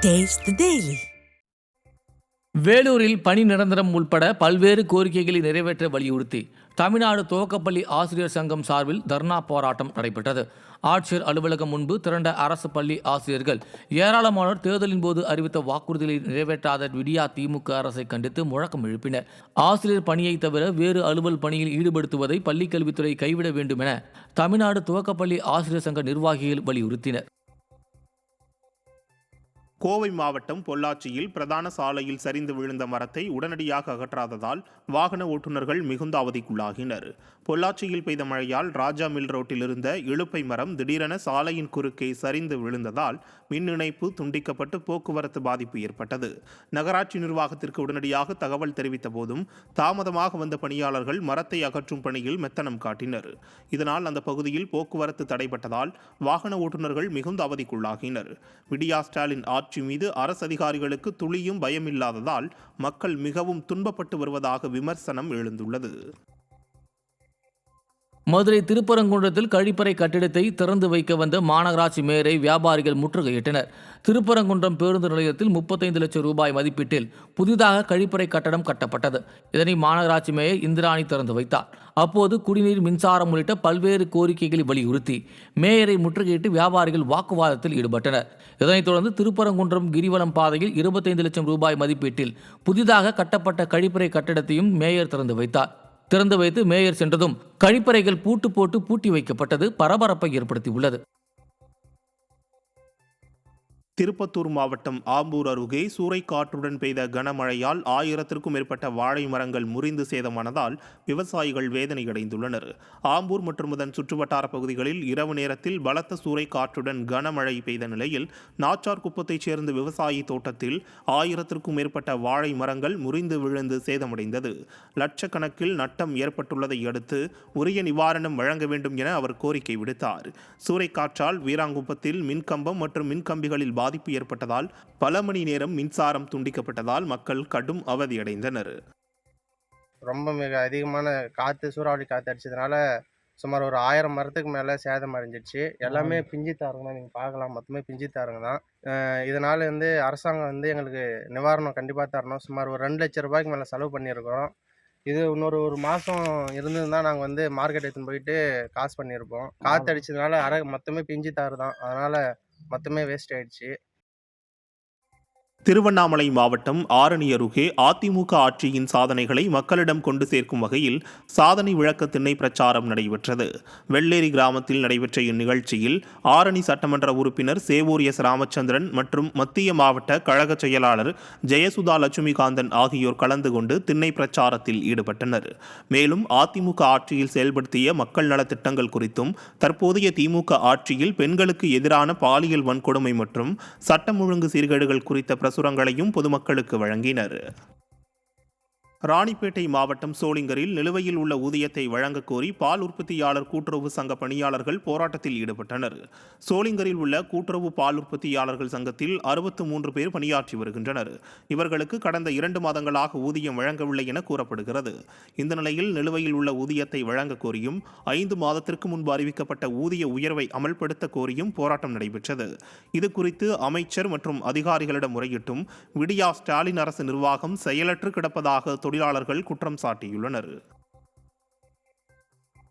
Taste the Daily. வேலூரில் பணி நிரந்தரம் உட்பட பல்வேறு கோரிக்கைகளை நிறைவேற்ற வலியுறுத்தி தமிழ்நாடு துவக்கப்பள்ளி ஆசிரியர் சங்கம் சார்பில் தர்ணா போராட்டம் நடைபெற்றது. ஆட்சியர் அலுவலகம் முன்பு திரண்ட அரசு பள்ளி ஆசிரியர்கள் ஏராளமானோர் தேர்தலின் போது அறிவித்த வாக்குறுதிகளை நிறைவேற்றாத விடியா திமுக அரசை கண்டித்து முழக்கம் எழுப்பினர். ஆசிரியர் பணியை தவிர வேறு அலுவல் பணியில் ஈடுபடுத்துவதை பள்ளிக்கல்வித்துறை கைவிட வேண்டும் என தமிழ்நாடு துவக்கப்பள்ளி ஆசிரியர் சங்க நிர்வாகிகள் வலியுறுத்தினர். கோவை மாவட்டம் பொள்ளாச்சியில் பிரதான சாலையில் சரிந்து விழுந்த மரத்தை உடனடியாக அகற்றாததால் வாகன ஓட்டுநர்கள் மிகுந்த அவதிக்குள்ளாகினர். பொள்ளாச்சியில் பெய்த மழையால் ராஜா மில் ரோட்டில் இருந்த இலுப்பை மரம் திடீரென சாலையின் குறுக்கே சரிந்து விழுந்ததால் மின் இணைப்பு துண்டிக்கப்பட்டு போக்குவரத்து பாதிப்பு ஏற்பட்டது. நகராட்சி நிர்வாகத்திற்கு உடனடியாக தகவல் தெரிவித்த போதும் தாமதமாக வந்த பணியாளர்கள் மரத்தை அகற்றும் பணியில் மெத்தனம் காட்டினர். இதனால் அந்த பகுதியில் போக்குவரத்து தடைபட்டதால் வாகன ஓட்டுநர்கள் மிகுந்த அவதிக்குள்ளாகினர். விடியா ஸ்டாலின் ஆட்சி மீது அரசு அதிகாரிகளுக்கு துளியும் பயமில்லாததால் மக்கள் மிகவும் துன்பப்பட்டு வருவதாக விமர்சனம் எழுந்துள்ளது. மதுரை திருப்பரங்குன்றத்தில் கழிப்பறை கட்டிடத்தை திறந்து வைக்க வந்த மாநகராட்சி மேயரை வியாபாரிகள் முற்றுகையிட்டனர். திருப்பரங்குன்றம் பேருந்து நிலையத்தில் 35 லட்சம் ரூபாய் மதிப்பீட்டில் புதிதாக கழிப்பறை கட்டடம் கட்டப்பட்டது. இதனை மாநகராட்சி மேயர் இந்திராணி திறந்து வைத்தார். அப்போது குடிநீர், மின்சாரம் உள்ளிட்ட பல்வேறு கோரிக்கைகளை வலியுறுத்தி மேயரை முற்றுகையிட்டு வியாபாரிகள் வாக்குவாதத்தில் ஈடுபட்டனர். இதனைத் தொடர்ந்து திருப்பரங்குன்றம் கிரிவலம் பாதையில் 25 லட்சம் ரூபாய் மதிப்பீட்டில் புதிதாக கட்டப்பட்ட கழிப்பறை கட்டடத்தையும் மேயர் திறந்து வைத்தார். திறந்து வைத்து மேயர் சென்றதும் கழிப்பறைகள் பூட்டு போட்டு பூட்டி வைக்கப்பட்டது பரபரப்பை ஏற்படுத்தியுள்ளது. திருப்பத்தூர் மாவட்டம் ஆம்பூர் அருகே சூறைக்காற்றுடன் பெய்த கனமழையால் 1000க்கும் மேற்பட்ட வாழை மரங்கள் முறிந்து சேதமானதால் விவசாயிகள் வேதனையடைந்துள்ளனர். ஆம்பூர் மற்றும் அதன் சுற்றுவட்டார பகுதிகளில் இரவு நேரத்தில் பலத்த சூறைக்காற்றுடன் கனமழை பெய்த நிலையில் நாச்சார் குப்பத்தைச் சேர்ந்த விவசாயி தோட்டத்தில் 1000க்கும் மேற்பட்ட வாழை மரங்கள் முறிந்து விழுந்து சேதமடைந்தது. லட்சக்கணக்கில் நட்டம் ஏற்பட்டுள்ளதை அடுத்து உரிய நிவாரணம் வழங்க வேண்டும் என அவர் கோரிக்கை விடுத்தார். சூறைக்காற்றால் வீராங்குப்பத்தில் மின்கம்பம் மற்றும் மின்கம்பிகளில் பாதிப்பு ஏற்பட்டதால் பல மணி நேரம் மின்சாரம் துண்டிக்கப்பட்டதால் மக்கள் கடும் அவதியடைந்தனர். ரொம்ப மிக அதிகமான காற்று, சூறாவளி காற்று அடிச்சதுனால சுமார் ஒரு 1000 மரத்துக்கு மேலே சேதம் அடைஞ்சிடுச்சு. எல்லாமே பிஞ்சு தாருங்க தான், நீங்கள் பார்க்கலாம், மொத்தமே பிஞ்சு தாருங்க தான். இதனால் அரசாங்கம் எங்களுக்கு நிவாரணம் கண்டிப்பாக தரணும். சுமார் ஒரு 2 லட்சம் ரூபாய்க்கு மேலே செலவு பண்ணியிருக்கிறோம். இது ஒரு மாதம் இருந்திருந்தால் நாங்கள் மார்க்கெட் எடுத்துன்னு போயிட்டு காசு பண்ணியிருப்போம். காற்று அடிச்சதுனால மொத்தமே பிஞ்சு தாரு தான், அதனால் மொத்தமே வேஸ்ட் ஆயிடுச்சு. திருவண்ணாமலை மாவட்டம் ஆரணி அருகே அதிமுக ஆட்சியின் சாதனைகளை மக்களிடம் கொண்டு சேர்க்கும் வகையில் சாதனை விளக்க திண்ணை பிரச்சாரம் நடைபெற்றது. வெள்ளேரி கிராமத்தில் நடைபெற்ற இந்நிகழ்ச்சியில் ஆரணி சட்டமன்ற உறுப்பினர் சேவூர் எஸ். ராமச்சந்திரன் மற்றும் மத்திய மாவட்ட கழக செயலாளர் ஜெயசுதா லட்சுமிகாந்தன் ஆகியோர் கலந்து கொண்டு திண்ணை பிரச்சாரத்தில் ஈடுபட்டனர். மேலும் அதிமுக ஆட்சியில் செயல்படுத்திய மக்கள் நலத்திட்டங்கள் குறித்தும் தற்போதைய திமுக ஆட்சியில் பெண்களுக்கு எதிரான பாலியல் வன்கொடுமை மற்றும் சட்டம் ஒழுங்கு சீர்கேடுகள் குறித்த பிரசுரங்களையும் பொதுமக்களுக்கு வழங்கினர். ராணிப்பேட்டை மாவட்டம் சோளிங்கரில் நிலுவையில் உள்ள ஊதியத்தை வழங்கக் கோரி பால் உற்பத்தியாளர் கூட்டுறவு சங்க பணியாளர்கள் போராட்டத்தில் ஈடுபட்டனர். சோளிங்கரில் உள்ள கூட்டுறவு பால் உற்பத்தியாளர்கள் சங்கத்தில் 63 பேர் பணியாற்றி வருகின்றனர். இவர்களுக்கு கடந்த 2 மாதங்களாக ஊதியம் வழங்கவில்லை என கூறப்படுகிறது. இந்த நிலையில் நிலுவையில் உள்ள ஊதியத்தை வழங்கக் கோரியும் 5 மாதத்திற்கு முன்பு அறிவிக்கப்பட்ட ஊதிய உயர்வை அமல்படுத்த கோரியும் போராட்டம் நடைபெற்றது. இதுகுறித்து அமைச்சர் மற்றும் அதிகாரிகளிடம் முறையிட்டும் விடியா ஸ்டாலின் அரசு நிர்வாகம் செயலற்று கிடப்பதாக தொழிலாளர்கள் குற்றம் சாட்டியுள்ளனர்.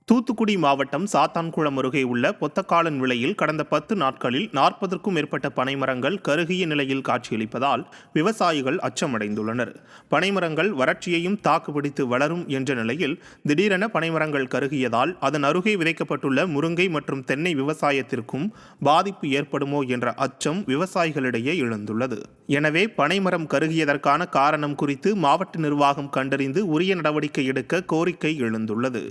தூத்துக்குடி மாவட்டம் சாத்தான்குளம் அருகே உள்ள பொத்தக்காலன் விளையில் கடந்த 10 நாட்களில் 40க்கும் மேற்பட்ட பனைமரங்கள் கருகிய நிலையில் காட்சியளிப்பதால் விவசாயிகள் அச்சமடைந்துள்ளனர். பனைமரங்கள் வறட்சியையும் தாக்குப்பிடித்து வளரும் என்ற நிலையில் திடீரென பனைமரங்கள் கருகியதால் அதன் அருகே விதைக்கப்பட்டுள்ள முருங்கை மற்றும் தென்னை விவசாயத்திற்கும் பாதிப்பு ஏற்படுமோ என்ற அச்சம் விவசாயிகளிடையே எழுந்துள்ளது. எனவே பனைமரம் கருகியதற்கான காரணம் குறித்து மாவட்ட நிர்வாகம் கண்டறிந்து உரிய நடவடிக்கை எடுக்க கோரிக்கை எழுந்துள்ளது.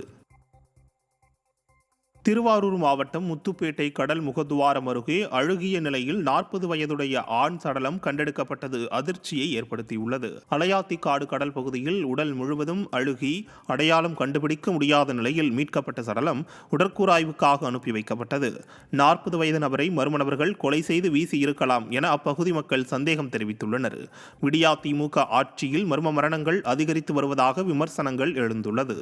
திருவாரூர் மாவட்டம் முத்துப்பேட்டை கடல் முகத்துவாரம் அருகே அழுகிய நிலையில் 40 வயதுடைய ஆண் சடலம் கண்டெடுக்கப்பட்டது அதிர்ச்சியை ஏற்படுத்தியுள்ளது. அலையாத்திக்காடு கடல் பகுதியில் உடல் முழுவதும் அழுகி அடையாளம் கண்டுபிடிக்க முடியாத நிலையில் மீட்கப்பட்ட சடலம் உடற்கூராய்வுக்காக அனுப்பி வைக்கப்பட்டது. 40 வயது நபரை மர்ம நபர்கள் கொலை செய்து வீசி இருக்கலாம் என அப்பகுதி மக்கள் சந்தேகம் தெரிவித்துள்ளனர். விடியா திமுக ஆட்சியில் மர்ம மரணங்கள் அதிகரித்து வருவதாக விமர்சனங்கள் எழுந்துள்ளது.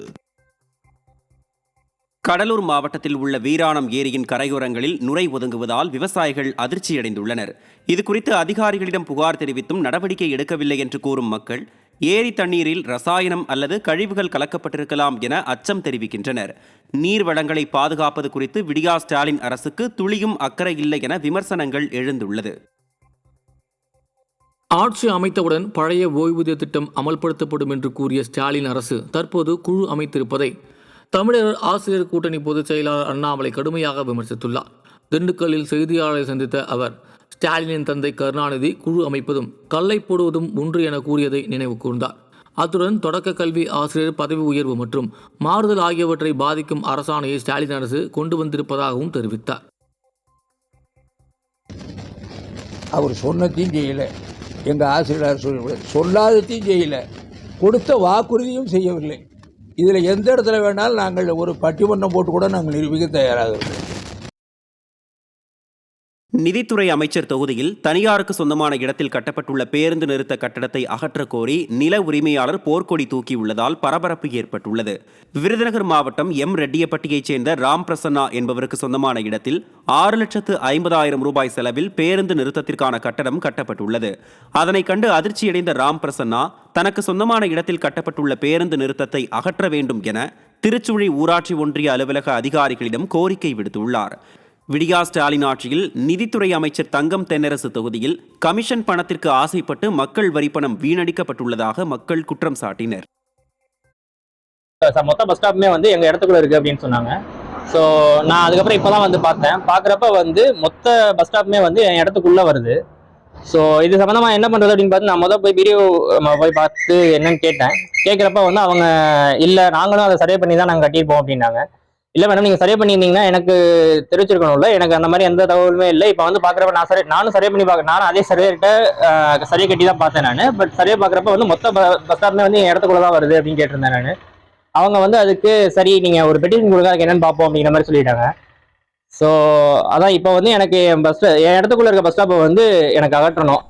கடலூர் மாவட்டத்தில் உள்ள வீராணம் ஏரியின் கரையோரங்களில் நுரை ஒதுங்குவதால் விவசாயிகள் அதிர்ச்சியடைந்துள்ளனர். இதுகுறித்து அதிகாரிகளிடம் புகார் தெரிவித்தும் நடவடிக்கை எடுக்கவில்லை என்று கூறும் மக்கள் ஏரி தண்ணீரில் ரசாயனம் அல்லது கழிவுகள் கலக்கப்பட்டிருக்கலாம் என அச்சம் தெரிவிக்கின்றனர். நீர் வளங்களை பாதுகாப்பது குறித்து விடியா ஸ்டாலின் அரசுக்கு துளியும் அக்கறை இல்லை என விமர்சனங்கள் எழுந்துள்ளது. ஆட்சி அமைத்தவுடன் பழைய ஓய்வூதிய திட்டம் அமல்படுத்தப்படும் என்று கூறிய ஸ்டாலின் அரசு தற்போது குழு அமைத்திருப்பதை தமிழர் ஆசிரியர் கூட்டணி பொதுச் செயலாளர் அண்ணாமலை கடுமையாக விமர்சித்துள்ளார். திண்டுக்கல்லில் செய்தியாளரை சந்தித்த அவர் ஸ்டாலினின் தந்தை கருணாநிதி குழு அமைப்பதும் கல்லை போடுவதும் ஒன்று என கூறியதை நினைவு கூர்ந்தார். அத்துடன் தொடக்க கல்வி ஆசிரியர் பதவி உயர்வு மற்றும் மாறுதல் ஆகியவற்றை பாதிக்கும் அரசாணையை ஸ்டாலின் அரசு கொண்டு வந்திருப்பதாகவும் தெரிவித்தார். அவர் சொன்னதையும் செய்யலை, எங்கள் ஆசிரியர் சொல்லாததையும் செய்யலை, கொடுத்த வாக்குறுதியும் செய்யவில்லை. இதில் எந்த இடத்துல வேணாலும் நாங்கள் ஒரு பட்டிமன்றம் போட்டு கூட நாங்கள் நிரூபிக்க தயாராக இருக்கிறோம். நிதித்துறை அமைச்சர் தொகுதியில் தனியாருக்கு சொந்தமான இடத்தில் கட்டப்பட்டுள்ள பேருந்து நிறுத்த கட்டடத்தை அகற்றக் கோரி நில உரிமையாளர் போர்க்கொடி தூக்கியுள்ளதால் பரபரப்பு ஏற்பட்டுள்ளது. விருதுநகர் மாவட்டம் எம் ரெட்டியப்பட்டியைச் சேர்ந்த ராம் பிரசன்னா என்பவருக்கு சொந்தமான இடத்தில் 6,50,000 ரூபாய் செலவில் பேருந்து நிறுத்தத்திற்கான கட்டடம் கட்டப்பட்டுள்ளது. அதனை கண்டு அதிர்ச்சியடைந்த ராம் பிரசன்னா தனக்கு சொந்தமான இடத்தில் கட்டப்பட்டுள்ள பேருந்து நிறுத்தத்தை அகற்ற வேண்டும் என திருச்சுழி ஊராட்சி ஒன்றிய அலுவலக அதிகாரிகளிடம் கோரிக்கை விடுத்துள்ளார். விடியா ஸ்டாலின் ஆட்சியில் நிதித்துறை அமைச்சர் தங்கம் தென்னரசு தொகுதியில் கமிஷன் பணத்திற்கு ஆசைப்பட்டு மக்கள் வரிப்பணம் வீணடிக்கப்பட்டுள்ளதாக மக்கள் குற்றம் சாட்டினர். மொத்த பஸ் ஸ்டாப்புமே வந்து எங்க இடத்துக்குள்ள இருக்கு அப்படின்னு சொன்னாங்க. ஸோ நான் அதுக்கப்புறம் இப்போதான் வந்து பார்க்குறப்ப வந்து மொத்த பஸ் ஸ்டாப்புமே வந்து என் இடத்துக்குள்ள வருது. ஸோ இது சம்மந்தமாக என்ன பண்ணுறது அப்படின்னு பார்த்து நான் போய் வீடியோ போய் பார்த்து என்னன்னு கேட்குறப்ப வந்து அவங்க இல்லை நாங்களும் அதை சர்வே பண்ணி தான் நாங்கள் கட்டியிருப்போம் அப்படின்னாங்க. இல்லை மேடம் நீங்கள் சர்வே பண்ணியிருந்தீங்கன்னா எனக்கு தெரிவிச்சிருக்கணும்ல, எனக்கு அந்த மாதிரி எந்த தகவலுமே இல்லை. இப்போ வந்து பார்க்குறப்ப நானும் சர்வே பண்ணி பார்க்குறேன், நானும் அதே சர்வேக்கிட்ட சர்வே கட்டி தான் பார்த்தேன் நான். பட் சர்வே பார்க்குறப்ப வந்து மொத்த பஸ் ஸ்டாப்மே வந்து என் இடத்துக்குள்ள தான் வருது அப்படின்னு கேட்டிருந்தேன் நான். அவங்க வந்து அதுக்கு சரி நீங்கள் ஒரு பெட்டிஷன் கொடுங்க, அதுக்கு என்னென்னு பார்ப்போம் அப்படிங்கிற மாதிரி சொல்லிட்டாங்க. ஸோ அதான் இப்போ வந்து எனக்கு என் இடத்துக்குள்ள இருக்க பஸ் ஸ்டாப்பை வந்து எனக்கு அகற்றணும்.